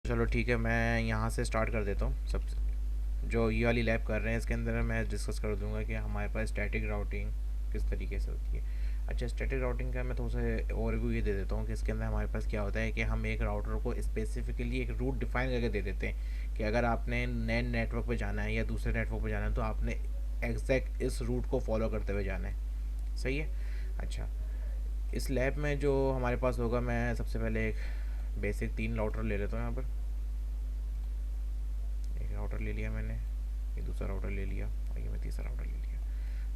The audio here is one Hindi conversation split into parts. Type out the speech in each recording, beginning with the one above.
चलो ठीक है, मैं यहाँ से स्टार्ट कर देता हूँ। सब जो ये वाली लैब कर रहे हैं इसके अंदर मैं डिस्कस कर दूंगा कि हमारे पास स्टैटिक राउटिंग किस तरीके से होती है। अच्छा, स्टैटिक राउटिंग का मैं थोड़ा सा ओवरव्यू ये दे देता हूँ कि इसके अंदर हमारे पास क्या होता है कि हम एक राउटर को स्पेसिफिकली एक रूट डिफाइन करके दे देते हैं कि अगर आपने नए नेटवर्क पे जाना है या दूसरे नेटवर्क पे जाना है तो आपने एग्जैक्ट इस रूट को फॉलो करते हुए जाना है। सही है। अच्छा, इस लैब में जो हमारे पास होगा, मैं सबसे पहले एक बेसिक 3 राउटर ले लेता हूँ यहाँ पर। एक राउटर ले लिया मैंने, ये दूसरा राउटर ले लिया और ये मैं तीसरा राउटर ले लिया।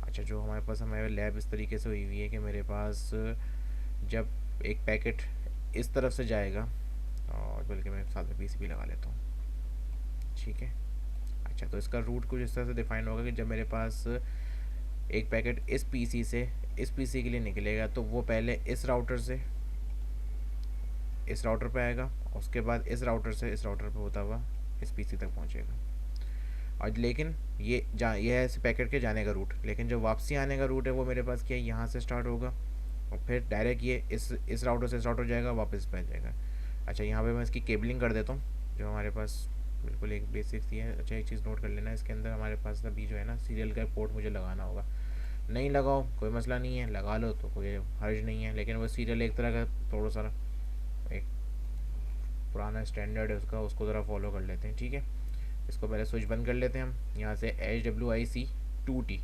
अच्छा, जो हमारे पास हमारे लैब इस तरीके से हुई हुई है कि मेरे पास जब एक पैकेट इस तरफ से जाएगा, और बल्कि मैं साथ में पीसीबी लगा लेता हूँ। ठीक है। अच्छा, तो इसका रूट कुछ इस तरह से डिफाइन होगा कि जब मेरे पास एक पैकेट इस पीसी से इस पीसी के लिए निकलेगा तो वो पहले इस राउटर से इस राउटर पे आएगा, उसके बाद इस राउटर से इस राउटर पे होता हुआ इस पीसी तक पहुंचेगा। और लेकिन ये है इस पैकेट के जाने का रूट, लेकिन जो वापसी आने का रूट है वो मेरे पास क्या है, यहाँ से स्टार्ट होगा और फिर डायरेक्ट ये इस राउटर से इस राउटर जाएगा, वापस पे जाएगा। अच्छा, यहाँ पे मैं इसकी केबलिंग कर देता हूँ जो हमारे पास बिल्कुल एक बेसिक सी है। अच्छा, एक चीज़ नोट कर लेना, इसके अंदर हमारे पास अभी जो है ना सीरियल का पोर्ट मुझे लगाना होगा। नहीं लगाओ कोई मसला नहीं है, लगा लो तो कोई हर्ज नहीं है, लेकिन वो सीरियल एक तरह का थोड़ा सा एक पुराना स्टैंडर्ड है उसका, उसको ज़रा फॉलो कर लेते हैं। ठीक है, इसको पहले स्विच बंद कर लेते हैं हम यहाँ से HWIC 2T।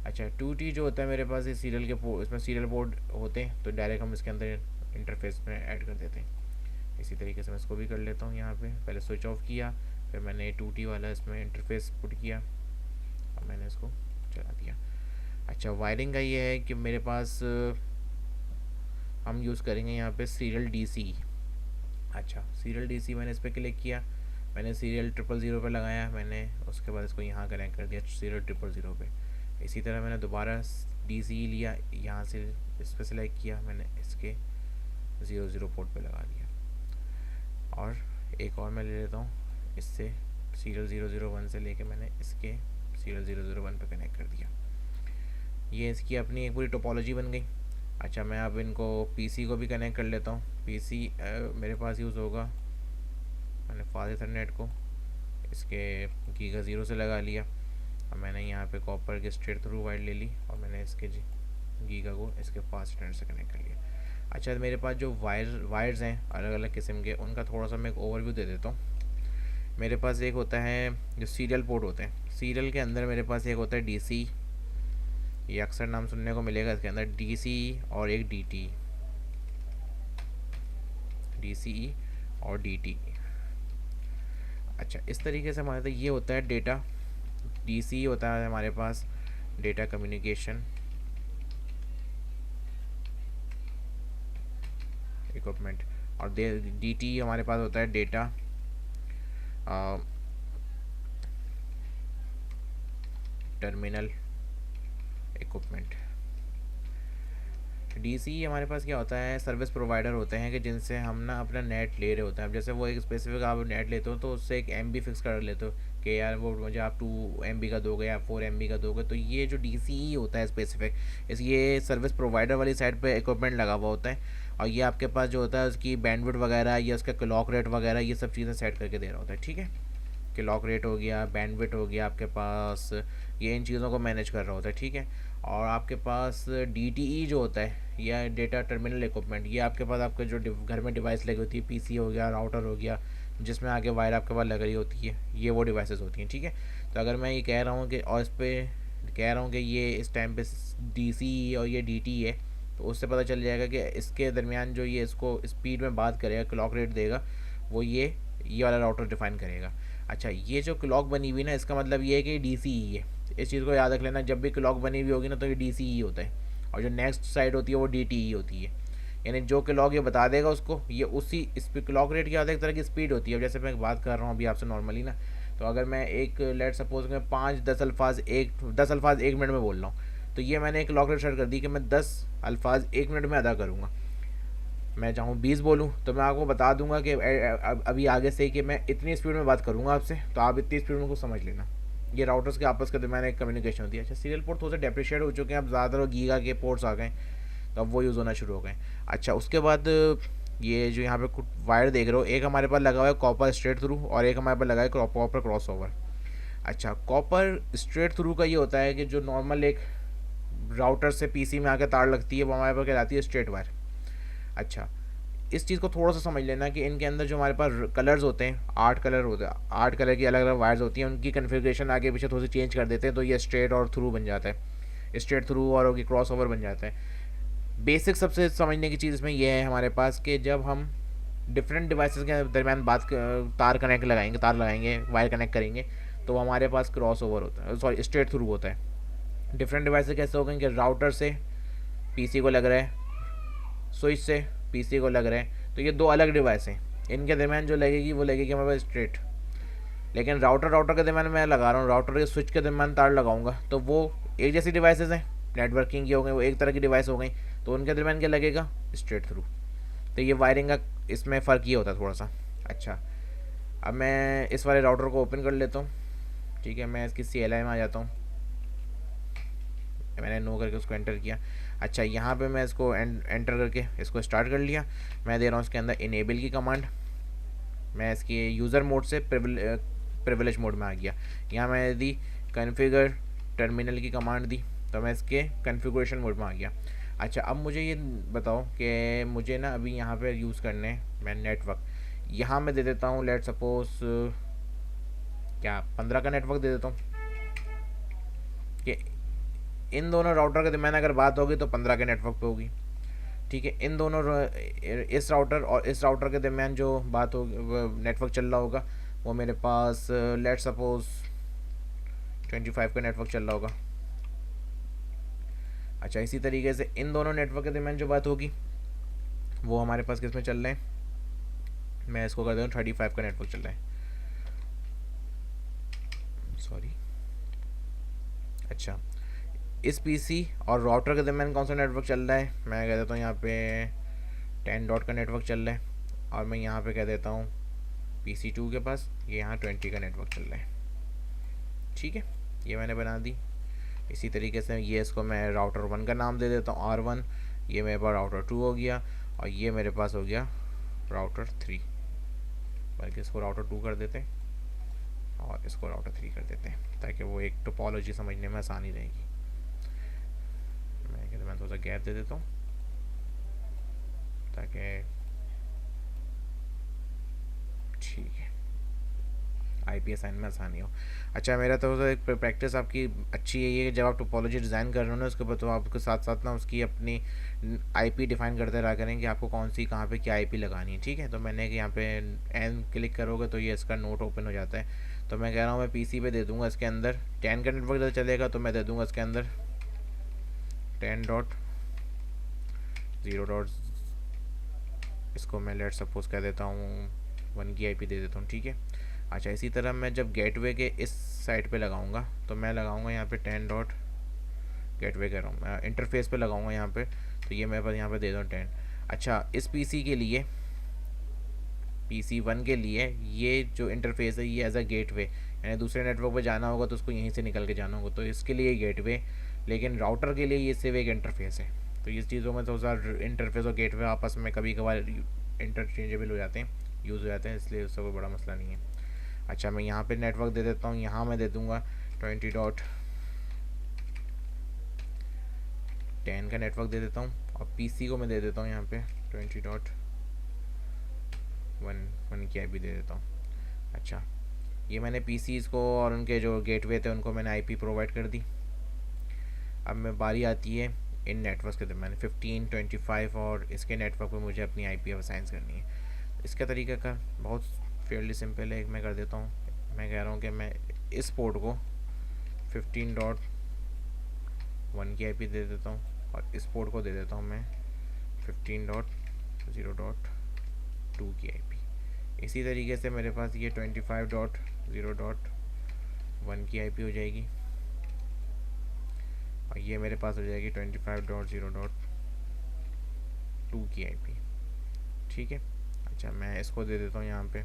अच्छा, 2T जो होता है मेरे पास ये सीरियल के इसमें सीरियल पोर्ट होते हैं, तो डायरेक्ट हम इसके अंदर इंटरफेस में ऐड कर देते हैं। इसी तरीके से मैं इसको भी कर लेता हूँ। यहाँ पे पहले स्विच ऑफ किया, फिर मैंने 2T वाला इसमें इंटरफेस पुट किया और मैंने इसको चला दिया। अच्छा, वायरिंग का ये है कि मेरे पास हम यूज़ करेंगे यहाँ पे सीरियल DC। अच्छा, सीरियल DC मैंने इस पर क्लिक किया, मैंने सीरियल 000 पे लगाया मैंने, उसके बाद इसको यहाँ कनेक्ट कर दिया सीरियल 000 पे। इसी तरह मैंने दोबारा DC लिया, यहाँ से इस पर सेलेक्ट किया, मैंने इसके 00 पोर्ट पे लगा दिया। और एक और मैं ले लेता हूँ, इससे सीरियल 001 से लेके मैंने इसके सीरियल 001 पे कनेक्ट कर दिया। ये इसकी अपनी एक पूरी टोपोलॉजी बन गई। अच्छा, मैं अब इनको PC को भी कनेक्ट कर लेता हूँ। PC मेरे पास यूज़ होगा, मैंने फास्ट इथरनेट को इसके गीगा 0 से लगा लिया और मैंने यहाँ पे कॉपर के स्ट्रेट थ्रू वायर ले ली और मैंने इसके गीगा को इसके फास्ट इथरनेट से कनेक्ट कर लिया। अच्छा, मेरे पास जो वायर्स हैं अलग अलग किस्म के, उनका थोड़ा सा मैं एक ओवरव्यू दे देता हूँ। मेरे पास एक होता है जो सीरियल पोर्ट होते हैं, सीरियल के अंदर मेरे पास एक होता है DC, ये अक्सर नाम सुनने को मिलेगा इसके अंदर, DC और एक DCE और DT। अच्छा, इस तरीके से हमारे ये होता है डेटा। DC होता है हमारे पास डेटा कम्युनिकेशन इक्विपमेंट, और DT हमारे पास होता है डेटा टर्मिनल इक्विपमेंट। DC हमारे पास क्या होता है, सर्विस प्रोवाइडर होते हैं कि जिनसे हम ना अपना नेट ले रहे होते हैं। अब जैसे वो एक स्पेसिफिक आप नेट लेते हो तो उससे एक MB फिक्स कर लेते हो कि यार वो मुझे आप 2 MB का दोगे या 4 MB का दोगे, तो ये जो DCE होता है स्पेसिफिक, इस ये सर्विस प्रोवाइडर वाली साइड पे इक्विपमेंट लगा हुआ होता है और ये आपके पास जो होता है उसकी बैंडविड्थ वगैरह या उसका क्लॉक रेट वगैरह ये सब चीज़ें सेट करके दे रहा होता है। ठीक है, क्लॉक रेट हो गया, बैंडविड्थ हो गया आपके पास, ये इन चीज़ों को मैनेज कर रहा होता है। ठीक है, और आपके पास DTE जो होता है या डेटा टर्मिनल इक्विपमेंट, ये आपके पास आपके जो घर में डिवाइस लगी होती है, PC हो गया, राउटर हो गया, जिसमें आगे वायर आपके पास लग रही होती है, ये वो डिवाइसेस होती हैं। ठीक है, तो अगर मैं ये कह रहा हूँ कि और इस पर कह रहा हूँ कि ये इस टाइम पे DC और ये DT है, तो उससे पता चल जाएगा कि इसके दरमियान जो ये इसको स्पीड में बात करेगा, क्लॉक रेट देगा, वो ये वाला राउटर डिफाइन करेगा। अच्छा, ये जो क्लॉक बनी हुई ना, इसका मतलब ये है कि DCE है। इस चीज़ को याद रख लेना, जब भी क्लॉक बनी हुई होगी ना तो ये DCE होता है, और जो नेक्स्ट साइड होती है वो DTE होती है। यानी जो क्लॉक ये बता देगा उसको, ये उसी इस पर क्लॉक रेट की आधा एक तरह की स्पीड होती है। जैसे मैं बात कर रहा हूँ अभी आपसे नॉर्मली ना, तो अगर मैं एक लेट सपोज मैं 5-10 अल्फाज 1 मिनट में बोल रहा हूँ, तो ये मैंने एक क्लॉक रेट सेट कर दी कि मैं 10 अल्फाज 1 मिनट में अदा करूँगा। मैं चाहूँ 20 बोलूँ तो मैं आपको बता दूंगा कि अभी आगे से कि मैं इतनी स्पीड में बात करूँगा आपसे, तो आप इतनी स्पीड में को समझ लेना। ये राउटर्स के आपस के दरमियान एक कम्युनिकेशन होती है। अच्छा, सीरियल पोर्ट थोड़े से डेप्रिशिएट हो चुके हैं, अब ज़्यादातर गीगा के पोर्ट्स आ गए, तो अब वो यूज़ होना शुरू हो गए। अच्छा, उसके बाद ये जो यहाँ पे कुछ वायर देख रहे हो, एक हमारे पास लगा हुआ है कॉपर स्ट्रेट थ्रू और एक हमारे पास लगा है कॉपर क्रॉस ओवर। अच्छा, कॉपर स्ट्रेट थ्रू का ये होता है कि जो नॉर्मल एक राउटर से पीसी में आके तार लगती है वो हमारे पास कहलाती है स्ट्रेट वायर। अच्छा, इस चीज़ को थोड़ा सा समझ लेना कि इनके अंदर जो हमारे पास कलर्स होते हैं, 8 कलर होते हैं, 8 कलर की अलग अलग वायर्स होती हैं, उनकी कन्फिग्रेशन आगे पीछे थोड़ी सी चेंज कर देते हैं तो ये स्ट्रेट और थ्रू बन जाता है, स्ट्रेट थ्रू और क्रॉस ओवर बन जाता है। बेसिक सबसे समझने की चीज़ इसमें यह है हमारे पास कि जब हम डिफरेंट डिवाइसेस के दरमियान तार कनेक्ट लगाएंगे, तार लगाएंगे, वायर कनेक्ट करेंगे, तो हमारे पास क्रॉस ओवर होता है, सॉरी स्ट्रेट थ्रू होता है। डिफरेंट डिवाइसेस कैसे हो गए कि राउटर से पीसी को लग रहा है, स्विच से पीसी को लग रहा है, तो ये दो अलग डिवाइस हैं, इनके दरमियान जो लगेगी वो लगेगी हमारे पास स्ट्रेट। लेकिन राउटर के दरमियान मैं लगा रहा हूँ, राउटर के स्विच के दरमियान तार लगाऊंगा तो वो एक जैसी डिवाइसेज हैं, नेटवर्किंग की हो गई, वो एक तरह की डिवाइस हो गई, तो उनके दरमियान क्या लगेगा, स्ट्रेट थ्रू। तो ये वायरिंग का इसमें फ़र्क ये होता है थोड़ा सा। अच्छा, अब मैं इस वाले राउटर को ओपन कर लेता हूँ। ठीक है, मैं इसकी CLI में आ जाता हूँ, मैंने नो करके उसको एंटर किया। अच्छा, यहाँ पे मैं इसको एंटर करके इसको स्टार्ट कर लिया। मैं दे रहा हूँ इसके अंदर इनेबल की कमांड। मैं इसकी यूज़र मोड से प्रिविलेज मोड में आ गया। यहाँ मैंने दी कॉन्फ़िगर टर्मिनल की कमांड दी, तो मैं इसके कॉन्फ़िगरेशन मोड में आ गया। अच्छा, अब मुझे ये बताओ कि मुझे ना अभी यहाँ पे यूज़ करने हैं मैं नेटवर्क। यहाँ मैं दे देता हूँ लेट सपोज क्या 15 का नेटवर्क दे देता हूँ कि इन दोनों राउटर के दरमियान अगर बात होगी तो 15 के नेटवर्क पे होगी। ठीक है, इन दोनों इस राउटर और इस राउटर के दरमियान जो बात होगी, नेटवर्क चल रहा होगा, वो मेरे पास लेट सपोज 25 का नेटवर्क चल रहा होगा। अच्छा, इसी तरीके से इन दोनों नेटवर्क के दरमियान जो बात होगी वो हमारे पास किस में चल रहे हैं, मैं इसको कर देता हूँ 35 का नेटवर्क चल रहा है, सॉरी। अच्छा, इस पीसी और राउटर के दरमियान कौन सा नेटवर्क चल रहा है, मैं कह देता हूँ यहाँ पे 10 डॉट का नेटवर्क चल रहा है, और मैं यहाँ पे कह देता हूँ PC2 के पास ये यहाँ 20 का नेटवर्क चल रहा है। ठीक है, ये मैंने बना दी। इसी तरीके से ये इसको मैं राउटर 1 का नाम दे देता हूँ R1, ये मेरे पास राउटर 2 हो गया, और ये मेरे पास हो गया राउटर 3, बल्कि इसको राउटर 2 कर देते हैं और इसको राउटर 3 कर देते हैं ताकि वो एक टोपोलॉजी समझने में आसानी रहेगी। मैं थोड़ा सा गैप दे देता हूँ ताकि ठीक है IP असाइन में आसानी हो। अच्छा, मेरा तो एक प्रैक्टिस आपकी अच्छी है ये, जब आप टोपोलॉजी डिज़ाइन कर रहे हो ना उसके बाद तो आपके साथ साथ ना उसकी अपनी IP डिफ़ाइन करते रहा करें कि आपको कौन सी कहाँ पे क्या IP लगानी है। ठीक है, तो मैंने कि यहाँ पे एन क्लिक करोगे तो ये इसका नोट ओपन हो जाता है। तो मैं कह रहा हूँ मैं PC पे दे दूँगा इसके अंदर 10 का नेटवर्क चलेगा, तो मैं दे दूँगा इसके अंदर 10.0. इसको मैं लेट सपोज कह देता हूँ 1 की IP दे देता हूँ। ठीक है, अच्छा, इसी तरह मैं जब गेटवे के इस साइड पे लगाऊंगा तो मैं लगाऊंगा यहाँ पे 10 डॉट गेटवे कह रहा हूँ मैं, इंटरफेस पे लगाऊंगा यहाँ पे, तो ये मेरे पास यहाँ पे दे दूँ 10। अच्छा, इस PC के लिए PC1 के लिए ये जो इंटरफेस है ये एज अ गेटवे, यानी दूसरे नेटवर्क पे जाना होगा तो उसको यहीं से निकल के जाना होगा, तो इसके लिए गेटवे। लेकिन राउटर के लिए ये सिर्फ एक इंटरफेस है। तो इस चीज़ों में थोड़ा सा इंटरफेस और गेटवे आपस में कभी कभार इंटरचेंजेबल हो जाते हैं, यूज़ हो जाते हैं, इसलिए उसका कोई बड़ा मसला नहीं है। अच्छा, मैं यहाँ पे नेटवर्क दे देता हूँ, यहाँ मैं दे दूँगा 20.10 का नेटवर्क दे देता हूँ, और PC को मैं दे देता हूँ यहाँ पे 20.1 की IP दे देता हूँ। अच्छा, ये मैंने PCs को और उनके जो गेटवे थे उनको मैंने IP प्रोवाइड कर दी। अब मैं बारी आती है इन नेटवर्क के दरमियान 15, 25 और इसके नेटवर्क पे मुझे अपनी IP असाइन करनी है। इसका तरीका का बहुत फेयरली सिंपल है, मैं कर देता हूँ, मैं कह रहा हूँ कि मैं इस पोर्ट को 15.1 की IP दे देता हूँ और इस पोर्ट को दे देता हूँ मैं 15.0.2 की IP। इसी तरीके से मेरे पास ये 25.0.1 की IP हो जाएगी, और ये मेरे पास हो जाएगी 25.0.2 की IP। ठीक है, अच्छा, मैं इसको दे देता हूँ यहाँ पे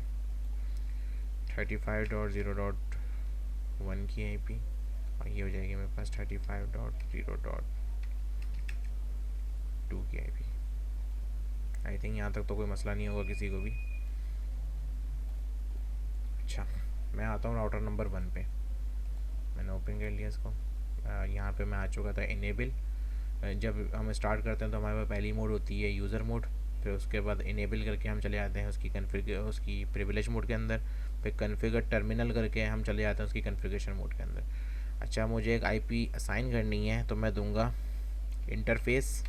35.0.1 की IP, और ये हो जाएगी मेरे पास 35.0.2 की IP। आई थिंक यहाँ तक तो कोई मसला नहीं होगा किसी को भी। अच्छा, मैं आता हूँ राउटर नंबर 1 पे। मैंने ओपन कर लिया इसको। यहाँ पे मैं आ चुका था इनेबल। जब हम स्टार्ट करते हैं तो हमारे पास पहली मोड होती है यूज़र मोड, फिर उसके बाद इनेबल करके हम चले जाते हैं उसकी प्रिविलेज मोड के अंदर, फिर कन्फिगर टर्मिनल करके हम चले जाते हैं उसकी कन्फिगरेशन मोड के अंदर। अच्छा, मुझे एक आईपी असाइन करनी है तो मैं दूंगा इंटरफेस,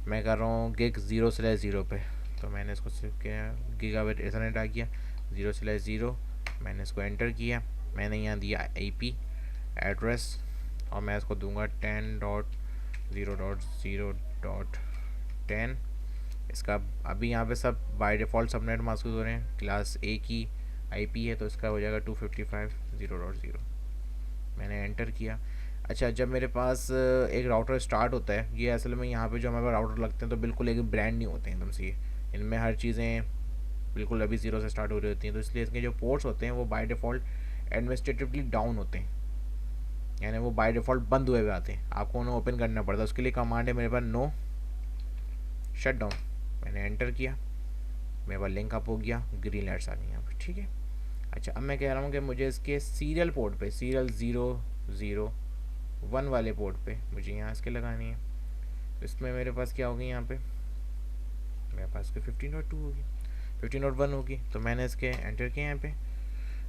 मैं कर रहा हूँ गिग 0/0 पे। तो मैंने इसको सिर्फ किया, गीगाबिट इथरनेट आ गया 0/0। मैंने इसको एंटर किया, मैंने यहाँ दिया आईपी एड्रेस और मैं इसको दूंगा 10.0.0.10। इसका अभी यहाँ पे सब बाय डिफ़ॉल्ट सबनेट मास्क हो रहे हैं, क्लास ए की आईपी है तो इसका हो जाएगा 255.0.0। मैंने एंटर किया। अच्छा, जब मेरे पास एक राउटर स्टार्ट होता है, ये असल में यहाँ पे जो हमारे पास राउटर लगते हैं तो बिल्कुल एक ब्रांड नहीं होते हैं एकदम से, इनमें हर चीज़ें बिल्कुल अभी ज़ीरो से स्टार्ट हो रही होती हैं, तो इसलिए इसके जो पोर्ट्स होते हैं वो बाय डिफ़ॉल्ट एडमिनिस्ट्रेटिवली डाउन होते हैं, यानी वो बाय डिफ़ॉल्ट बंद हुए हुए आते हैं, आपको उन्हें ओपन करना पड़ता है। उसके लिए कमांड है मेरे पास नो शट डाउन। मैंने एंटर किया, मेरे पास लिंक अप हो गया, ग्रीन लाइट्स आ गई यहाँ पर, ठीक है। अच्छा, अब मैं कह रहा हूँ कि मुझे इसके सीरियल पोर्ट पे, सीरियल 001 वाले पोर्ट पे मुझे यहाँ इसके लगानी है। तो इसमें मेरे पास क्या होगी, यहाँ पे मेरे पास कोई 15.2 होगी, 15.1 होगी, तो मैंने इसके एंटर किया यहाँ पे।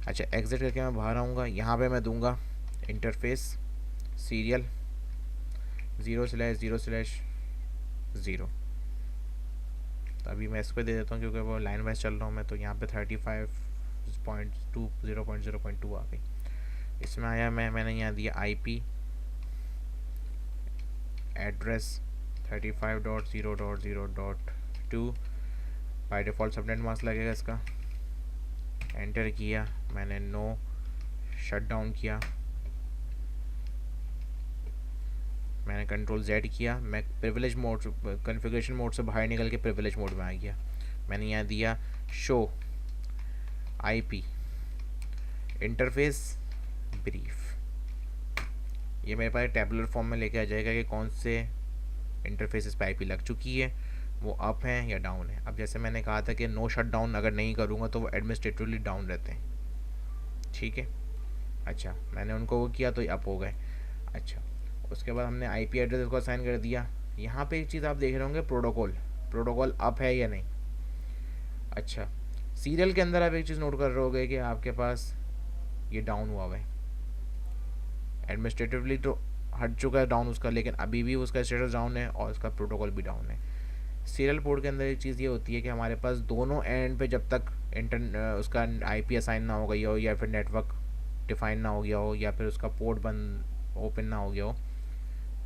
अच्छा, एग्जिट करके मैं बाहर आऊँगा, यहाँ पे मैं दूंगा इंटरफेस सीरियल 0/0/0। तो अभी मैं इस पर दे देता हूँ क्योंकि वो लाइन वाइज चल रहा हूँ मैं, तो यहाँ पे 35.2 आ गई। इसमें आया मैंने यहाँ दिया IP address 35.0.0.2, by default subnet mask लगेगा इसका। एंटर किया, मैंने नो शट डाउन किया, मैंने कंट्रोल Z किया, मैं प्रिविलेज मोड कॉन्फ़िगरेशन मोड से बाहर निकल के प्रिविलेज मोड में आ गया। मैंने यहाँ दिया शो आईपी इंटरफेस ब्रीफ, ये मेरे पास टैबुलर फॉर्म में लेके आ जाएगा कि कौन से इंटरफेस पे आईपी लग चुकी है, वो अप है या डाउन है। अब जैसे मैंने कहा था कि नो शट डाउन अगर नहीं करूँगा तो वो एडमिनिस्ट्रेटिवली डाउन रहते हैं, ठीक है। अच्छा, मैंने उनको वो किया तो ये अप हो गए। अच्छा, उसके बाद हमने आईपी एड्रेस को असाइन कर दिया। यहाँ पे एक चीज़ आप देख रहे होंगे, प्रोटोकॉल अप है या नहीं। अच्छा, सीरियल के अंदर आप एक चीज़ नोट कर रहे होगे कि आपके पास ये डाउन हुआ है, एडमिनिस्ट्रेटिवली तो हट चुका है डाउन उसका, लेकिन अभी भी उसका स्टेटस डाउन है और उसका प्रोटोकॉल भी डाउन है। सीरियल पोर्ट के अंदर एक चीज़ ये होती है कि हमारे पास दोनों एंड पे जब तक उसका आईपी असाइन ना हो गई हो, या फिर नेटवर्क डिफाइन ना हो गया हो, या फिर उसका पोर्ट बंद ओपन ना हो गया हो,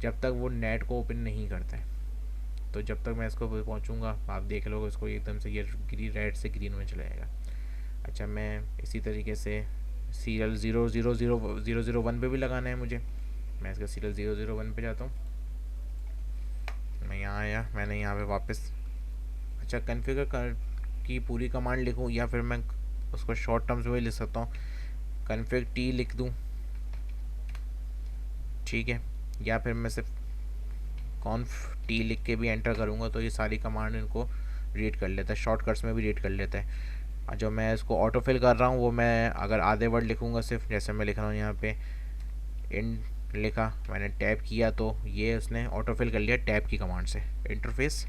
जब तक वो नेट को ओपन नहीं करता है, तो जब तक मैं इसको पहुंचूंगा आप देख लोगे इसको एकदम से ये ग्रीन रेड से ग्रीन में चला जाएगा। अच्छा, मैं इसी तरीके से सीरियल 0/0/0/0/1 पे भी लगाना है मुझे। मैं इसका सीरियल 0/0/1 पे जाता हूँ, मैं यहाँ आया, मैंने यहाँ पे वापस। अच्छा, कन्फिगर की पूरी कमांड लिखूँ या फिर मैं उसको शॉर्ट टर्म्स में लिख सकता हूँ, कन्फिग टी लिख दूँ, ठीक है, या फिर मैं सिर्फ कॉन्फ टी लिख के भी एंटर करूँगा तो ये सारी कमांड इनको रीड कर लेता है, शॉर्टकट्स में भी रीड कर लेता है। जो मैं इसको ऑटो फिल कर रहा हूँ वो मैं अगर आधे वर्ड लिखूँगा सिर्फ, जैसे मैं लिख रहा हूँ यहाँ पे इन लिखा, मैंने टैप किया तो ये उसने ऑटो फिल कर लिया टैप की कमांड से इंटरफेस।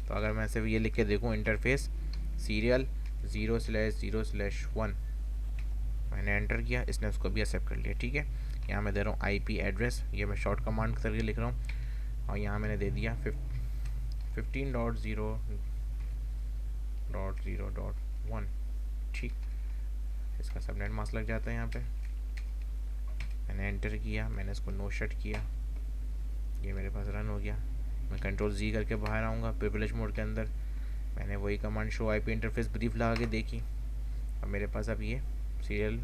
तो अगर मैं सिर्फ ये लिख के देखूँ इंटरफेस सीरियल 0/0/1, मैंने एंटर किया, इसने उसको भी एक्सेप्ट कर लिया, ठीक है। यहाँ मैं दे रहा हूँ आईपी एड्रेस, ये मैं शॉर्ट कमांड करके लिख रहा हूँ, और यहाँ मैंने दे दिया 15.0.0.1, ठीक। इसका सबनेट मास्क लग जाता है यहाँ पे। मैंने एंटर किया, मैंने इसको नो शट किया, ये मेरे पास रन हो गया। मैं कंट्रोल Z करके बाहर आऊँगा प्रिविलेज मोड के अंदर, मैंने वही command show IP interface brief लगा के देखी, और मेरे पास अब ये सीरियल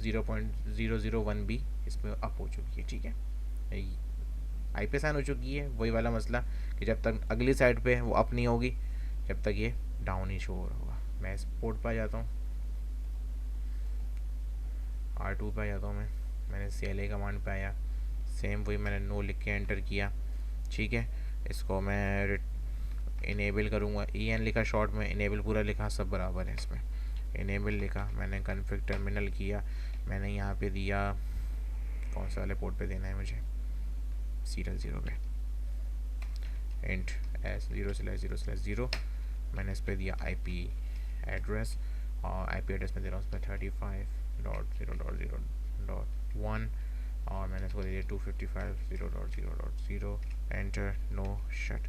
0.001 भी इसमें अप हो चुकी है, ठीक है। आईपी साइन हो चुकी है, वही वाला मसला कि जब तक अगली साइड पे वो अप नहीं होगी जब तक ये डाउन ही शो हो रहा होगा। मैं इस पोर्ट पर आ जाता हूँ, R2 पे आ जाता हूँ मैंने CLA कमांड पे आया, सेम वही मैंने नो लिख के एंटर किया, ठीक है। इसको मैं इनेबल करूँगा, EN लिखा शॉर्ट में, इनेबल पूरा लिखा, सब बराबर है इसमें। इनेबल लिखा, मैंने कॉन्फ़िग टर्मिनल किया, मैंने यहाँ पे दिया, कौन सा वाले पोर्ट पे देना है मुझे, सीरियल 0 पे, इंट S0/0/0। मैंने इस पर दिया IP एड्रेस, और IP एड्रेस में दे रहा हूँ उस पर 35.0.0.1, और मैंने इसको दे दिया 255.0.0.0। Enter, no shut.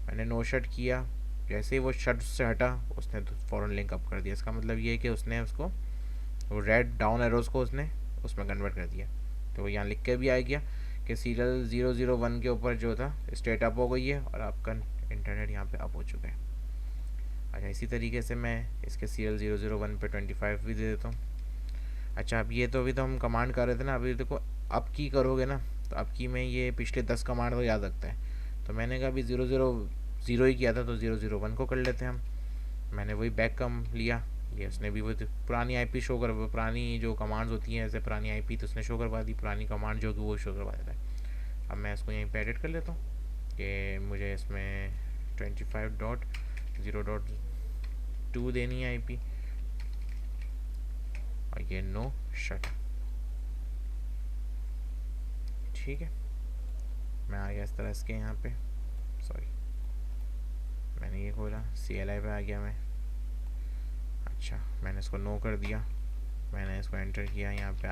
मैंने नो शट किया, जैसे ही वो शट से हटा उसने तो फ़ौरन लिंक अप कर दिया। इसका मतलब ये है कि उसने उसको, वो रेड डाउन एरोज़ को उसने उसमें कन्वर्ट कर दिया। तो वो यहाँ लिख के भी आ गया कि सीरियल 001 के ऊपर जो था स्टेट अप हो गई है और आपका इंटरनेट यहाँ पे अप हो चुका है। अच्छा, इसी तरीके से मैं इसके सीरियल 001 पे 25 भी दे देता हूँ। अच्छा, अब ये तो अभी तो हम कमांड कर रहे थे ना, अभी देखो अब की करोगे ना, तो अब की में ये पिछले 10 कमांड तो याद रखता है। तो मैंने कहा अभी 000 ही किया था, तो 001 को कर लेते हैं हम। मैंने वही बैक कम लिया, ये उसने भी वो पुरानी आईपी शो कर, पुरानी जो कमांड्स होती हैं ऐसे पुरानी आईपी, तो उसने शो करवा दी, पुरानी कमांड जो कि वो शो करवा देता है। अब मैं इसको यहीं पे एडिट कर लेता हूँ कि मुझे इसमें 25.0.2 देनी है आईपी, और ये नो शट। ठीक है, मैं आ गया इस तरह इसके यहाँ पे, सॉरी मैंने ये खोला, CLI पे आ गया मैं। अच्छा, मैंने इसको नो कर दिया, मैंने इसको एंटर किया, यहाँ पे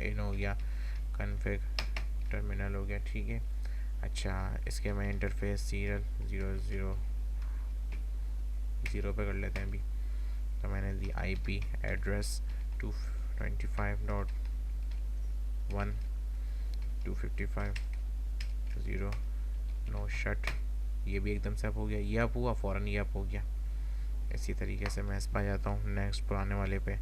इन हो गया, कॉन्फ़िग टर्मिनल हो गया। ठीक है, अच्छा इसके मैं इंटरफेस सीरियल 000 पे कर लेते हैं अभी। तो मैंने दी IP एड्रेस 225.1 255.0 नो शट। ये भी एकदम से अप हो गया, ये अप हुआ फ़ौरन, ये अप हो गया। इसी तरीके से मैं इस पर जाता हूँ नेक्स्ट पुराने वाले पे।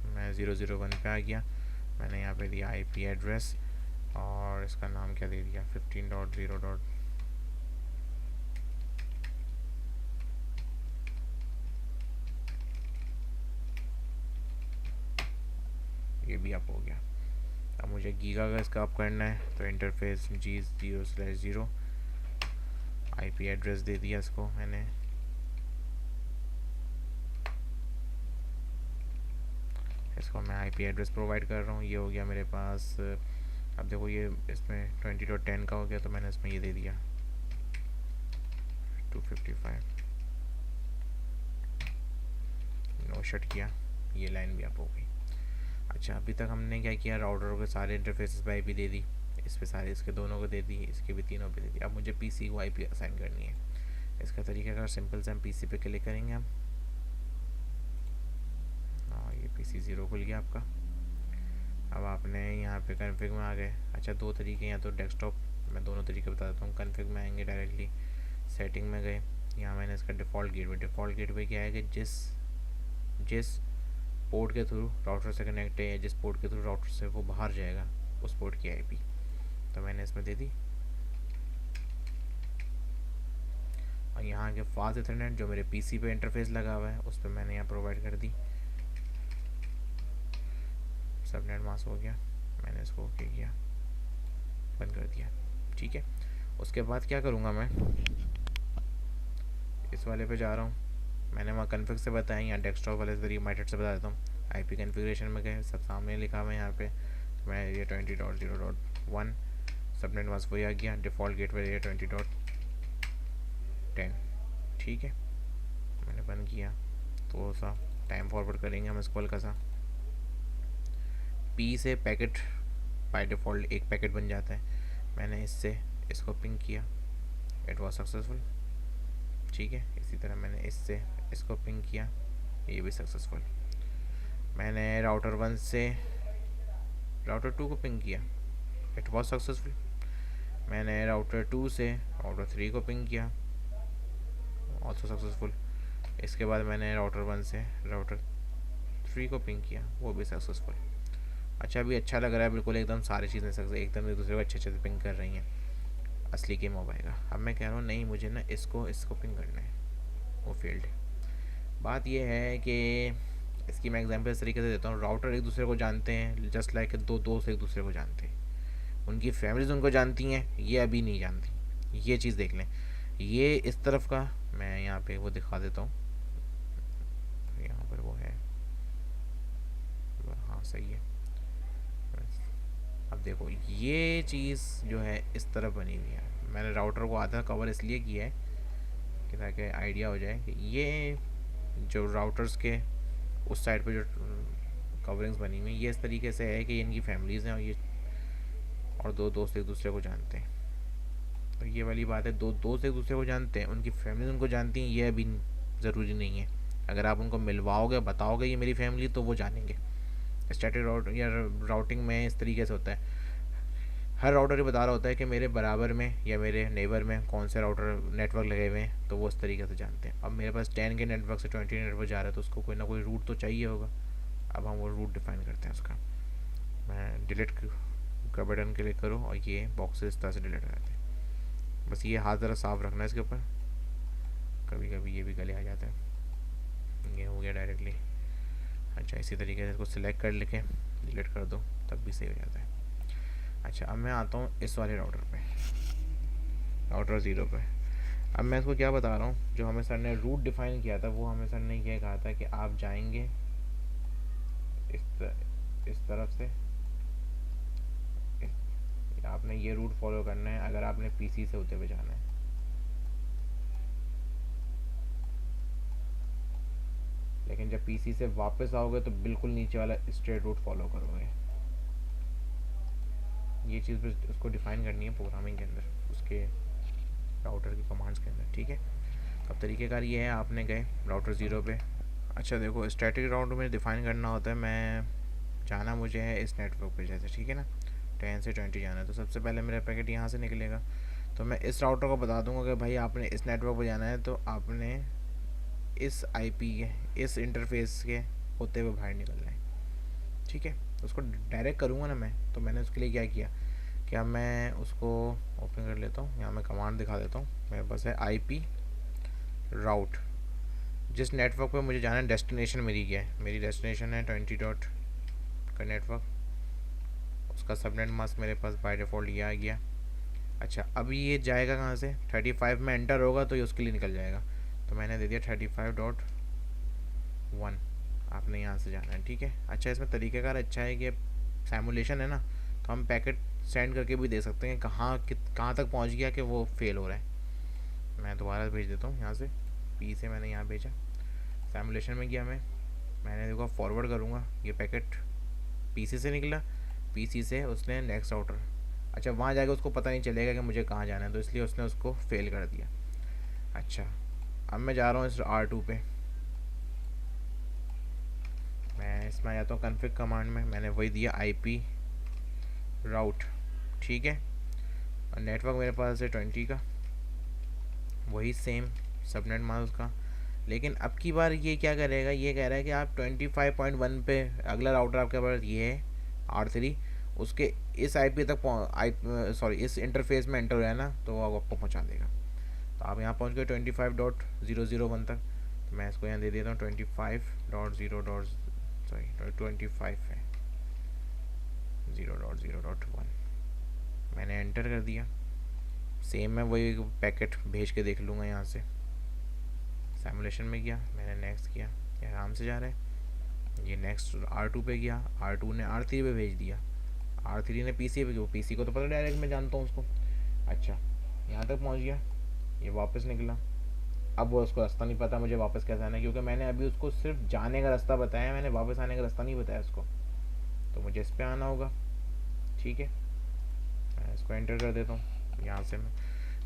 मैं 001 पे आ गया, मैंने यहाँ पे दिया IP एड्रेस, और इसका नाम क्या दे दिया, 15.0. ये भी अप हो गया। अब मुझे गीगा का इसका अप करना है, तो इंटरफेस G0/0, IP एड्रेस दे दिया इसको मैंने, इसको मैं IP एड्रेस प्रोवाइड कर रहा हूँ। ये हो गया मेरे पास। अब देखो ये इसमें 20.10 का हो गया, तो मैंने इसमें ये दे दिया 255, नो शट किया, ये लाइन भी अप हो गई। अच्छा, अभी तक हमने क्या किया, राउटर के सारे इंटरफेसेस पे IP दे दी, इस पे सारे, इसके दोनों को दे दी, इसके भी तीनों पे दे दी। अब मुझे PC को IP असाइन करनी है। इसका तरीका का सिंपल से हम PC पे क्लिक करेंगे हम। हाँ, ये PC 0 खुल गया आपका। अब आपने यहाँ पे कॉन्फ़िग में आ गए। अच्छा, दो तरीके, या तो डेस्कटॉप, मैं दोनों तरीके बता देता हूँ। कॉन्फ़िग में आएंगे, डायरेक्टली सेटिंग में गए, यहाँ मैंने इसका डिफ़ॉल्ट गेटवे क्या है कि जिस पोर्ट के थ्रू राउटर से कनेक्ट है, या जिस पोर्ट के थ्रू राउटर से वो बाहर जाएगा, उस पोर्ट की IP तो मैंने इसमें दे दी। और यहाँ के फास्ट इथरनेट जो मेरे PC पे इंटरफेस लगा हुआ है, उस पर मैंने यहाँ प्रोवाइड कर दी। सबनेट मास्क हो गया, मैंने इसको ओके किया, बंद कर दिया। ठीक है, उसके बाद क्या करूँगा, मैं इस वाले पे जा रहा हूँ, मैंने वहाँ कॉन्फ़िग से बताया, यहाँ डेस्कटॉप वाले से माइटेड से बता देता हूँ। IP कॉन्फ़िगरेशन में गए, सब सामने लिखा हुआ है यहाँ पे, तो मैं ये 20.0.1 सबनेट मास्क वही आ गया, डिफ़ॉल्ट गेटवे ये 20.10। ठीक है, मैंने बंद किया। तो सा टाइम फॉरवर्ड करेंगे हम इसको हल्का सा। P से पैकेट बाय डिफ़ॉल्ट एक पैकेट बन जाता है, मैंने इससे इसको पिंग किया, इट वॉज सक्सेसफुल। ठीक है, इसी तरह मैंने इससे इसको पिंग किया, ये भी सक्सेसफुल। मैंने राउटर 1 से राउटर 2 को पिंग किया, इट वॉज सक्सेसफुल। मैंने राउटर 2 से राउटर 3 को पिंग किया, ऑल्सो सक्सेसफुल। इसके बाद मैंने राउटर 1 से राउटर 3 को पिंग किया, वो भी सक्सेसफुल। अच्छा, अभी अच्छा लग रहा है, बिल्कुल एकदम सारी चीज़ें एकदम एक दूसरे को अच्छे अच्छे से पिंग कर रही हैं, असली गेम हो पाएगा। अब मैं कह रहा हूँ नहीं, मुझे ना इसको पिंग करना है, वो फील्ड। बात यह है कि इसकी मैं एग्जांपल इस तरीके से देता हूँ, राउटर एक दूसरे को जानते हैं जस्ट लाइक दो दोस्त एक दूसरे को जानते हैं, उनकी फैमिलीज उनको जानती हैं, ये अभी नहीं जानती। ये चीज़ देख लें। ये इस तरफ का मैं यहाँ पे वो दिखा देता हूँ, यहाँ पर वो है, हाँ सही है। अब देखो ये चीज़ जो है इस तरफ बनी हुई है, मैंने राउटर को आधा कवर इसलिए किया है कि ताकि आइडिया हो जाए कि ये जो राउटर्स के उस साइड पे जो कवरिंग्स बनी हुई ये इस तरीके से है कि इनकी फैमिलीज़ हैं और ये और दो दोस्त एक दूसरे को जानते हैं। तो ये वाली बात है, दो दोस्त एक दूसरे को जानते हैं, उनकी फैमिली उनको जानती हैं, ये अभी ज़रूरी नहीं है। अगर आप उनको मिलवाओगे बताओगे ये मेरी फैमिली तो वो जानेंगे। स्टैटिक राउट या राउटिंग में इस तरीके से होता है, हर राउटर ये बता रहा होता है कि मेरे बराबर में या मेरे नेबर में कौन से राउटर नेटवर्क लगे हुए हैं, तो वो इस तरीके से जानते हैं। अब मेरे पास 10 के नेटवर्क से 20 नेटवर्क जा रहा है तो उसको कोई ना कोई रूट तो चाहिए होगा। अब हम वो रूट डिफाइन करते हैं उसका। मैं डिलीट का बटन क्लिक करूँ और ये बॉक्सेस इस तरह से डिलीट हो जाते हैं। बस ये हाथ ज़रा साफ रखना है इसके ऊपर, कभी कभी ये भी गले आ जाता है। ये हो गया डायरेक्टली। अच्छा इसी तरीके से इसको सिलेक्ट कर लेके डिलीट कर दो तब भी सही हो जाता है। अच्छा अब मैं आता हूँ इस वाले राउटर पे, राउटर 0 पे। अब मैं इसको क्या बता रहा हूँ, जो हमें सर ने रूट डिफाइन किया था वो हमें सर ने ये कहा था कि आप जाएंगे इस तरफ से, आपने ये रूट फॉलो करना है अगर आपने पीसी से होते हुए जाना है। लेकिन जब पीसी से वापस आओगे तो बिल्कुल नीचे वाला स्ट्रेट रूट फॉलो करोगे। ये चीज़ बस उसको डिफाइन करनी है प्रोग्रामिंग के अंदर, उसके राउटर की कमांड्स के अंदर, ठीक है। अब तरीक़ेकार ये है, आपने गए राउटर 0 पे। अच्छा देखो स्टैटिक राउटर में डिफ़ाइन करना होता है, मैं जाना मुझे है इस नेटवर्क पे जैसे, ठीक है ना, 10 से 20 जाना है, तो सबसे पहले मेरा पैकेट यहाँ से निकलेगा। तो मैं इस राउटर को बता दूंगा कि भाई आपने इस नेटवर्क पर जाना है तो आपने इस आईपी के इस इंटरफेस के होते हुए बाहर निकलना है, ठीक है। उसको डायरेक्ट करूँगा ना मैं, तो मैंने उसके लिए क्या किया, क्या मैं उसको ओपन कर लेता हूँ, यहाँ मैं कमांड दिखा देता हूँ। मेरे पास है IP राउट, जिस नेटवर्क पे मुझे जाना है, डेस्टिनेशन मेरी क्या है, मेरी डेस्टिनेशन है 20 डॉट का नेटवर्क, उसका सबनेट मास्क मेरे पास बाय डिफ़ॉल्ट ये आ गया। अच्छा अब ये जाएगा कहाँ से, 35 में एंटर होगा तो ये उसके लिए निकल जाएगा, तो मैंने दे दिया 35.1, आपने यहाँ से जाना है, ठीक है। अच्छा इसमें तरीक़ेकार अच्छा है कि सैमुलेशन है ना, तो हम पैकेट सेंड करके भी दे सकते हैं कहाँ तक पहुँच गया कि वो फेल हो रहा है। मैं दोबारा भेज देता हूँ यहाँ से, पी से मैंने यहाँ भेजा, सैमुलेशन में गया मैंने देखो फॉरवर्ड करूँगा, ये पैकेट पीसी से निकला, पीसी से उसने नेक्स्ट राउटर, अच्छा वहाँ जाके उसको पता नहीं चलेगा कि मुझे कहाँ जाना है, तो इसलिए उसने उसको फेल कर दिया। अच्छा अब मैं जा रहा हूँ इस R2 पे, मैं इसमें आ जाता हूँ कन्फिग कमांड में, मैंने वही दिया IP राउट, ठीक है। और नेटवर्क मेरे पास है 20 का, वही सेम सबनेट मास्क का, लेकिन अब की बार ये क्या करेगा, ये कह रहा है कि आप 25.1 पे अगला राउटर आपके पास ये है R3, उसके इस IP तक इस इंटरफेस में एंटर हुआ है ना, तो वो आपको पहुंचा देगा। तो आप यहाँ पहुंच गए 25.001 तक, तो मैं इसको यहाँ दे देता हूँ 25 है 0.0.1, मैंने एंटर कर दिया। सेम मैं वही पैकेट भेज के देख लूँगा यहाँ से, सैमुलेशन में गया, मैंने नेक्स्ट किया, ये आराम से जा रहा है। ये नेक्स्ट R2 पे गया, R2 ने R3 पे भेज दिया, R3 ने PC पे, PC को तो पता डायरेक्ट मैं जानता हूँ उसको। अच्छा यहाँ तक पहुँच गया, ये वापस निकला, अब वो उसको रास्ता नहीं पता मुझे वापस कैसे आना है, क्योंकि मैंने अभी उसको सिर्फ जाने का रास्ता बताया, मैंने वापस आने का रास्ता नहीं बताया उसको, तो मुझे इस पर आना होगा, ठीक है। मैं इसको एंटर कर देता हूँ, यहाँ से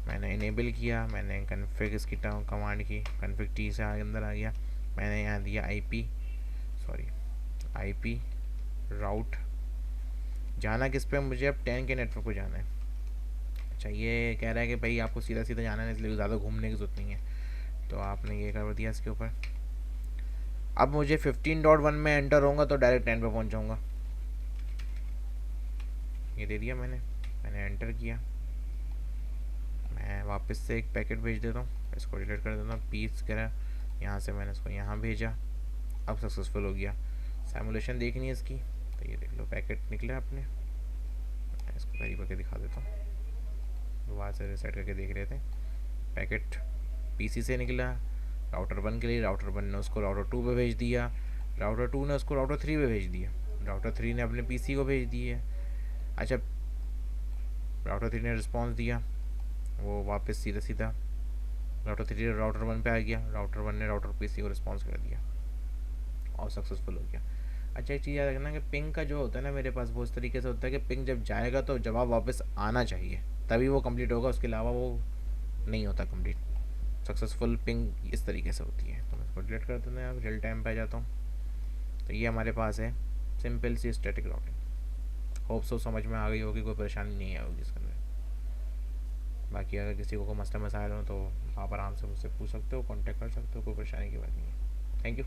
मैंने इनेबल किया, मैंने कन्फिग इसकी कमांड की, कन्फिग T से अंदर आ गया, मैंने यहाँ दिया IP राउट, जाना किस पे मुझे, अब 10 के नेटवर्क को जाना है। अच्छा ये कह रहा है कि भाई आपको सीधा सीधा जाना है, इसलिए ज़्यादा घूमने की ज़रूरत नहीं है, तो आपने ये कर दिया इसके ऊपर। अब मुझे 15.1 में एंटर होगा तो डायरेक्ट 10 पे पहुँच जाऊँगा, ये दे दिया मैंने एंटर किया। मैं वापस से एक पैकेट भेज देता हूँ, इसको डिलीट कर देता हूँ, पीस करा, यहाँ से मैंने इसको यहाँ भेजा, अब सक्सेसफुल हो गया। सिमुलेशन देखनी है इसकी, तो ये देख लो पैकेट निकला अपने, इसको करीब करके दिखा देता हूँ, दोबारा से रीसेट करके देख रहे थे। पैकेट पीसी से निकला राउटर 1 के लिए, राउटर 1 ने उसको राउटर 2 पे भेज दिया, राउटर 2 ने उसको राउटर 3 पे भेज दिया, राउटर 3 ने अपने पीसी को भेज दिए। अच्छा, राउटर 3 ने रिस्पॉन्स दिया, वो वापस सीधा सीधा राउटर 3 राउटर 1 पे आ गया, राउटर 1 ने राउटर पीसी को रिस्पॉन्स कर दिया और सक्सेसफुल हो गया। अच्छा, एक चीज़ याद रखना कि पिंग का जो होता है ना मेरे पास, वो इस तरीके से होता है कि पिंग जब जाएगा तो जवाब वापस आना चाहिए, तभी वो कंप्लीट होगा, उसके अलावा वो नहीं होता कंप्लीट। सक्सेसफुल पिंग इस तरीके से होती है। तो मैं इसको डिलीट कर देता हूँ, रियल टाइम पे आ जाता हूँ। तो ये हमारे पास है सिंपल सी स्टैटिक राउटिंग। होप सो समझ में आ गई होगी, कोई परेशानी नहीं आएगी इसके अंदर। बाकी अगर किसी को मसला मसाइल हो तो आप आराम से मुझसे पूछ सकते हो, कॉन्टैक्ट कर सकते हो, कोई परेशानी की बात नहीं है। Thank you.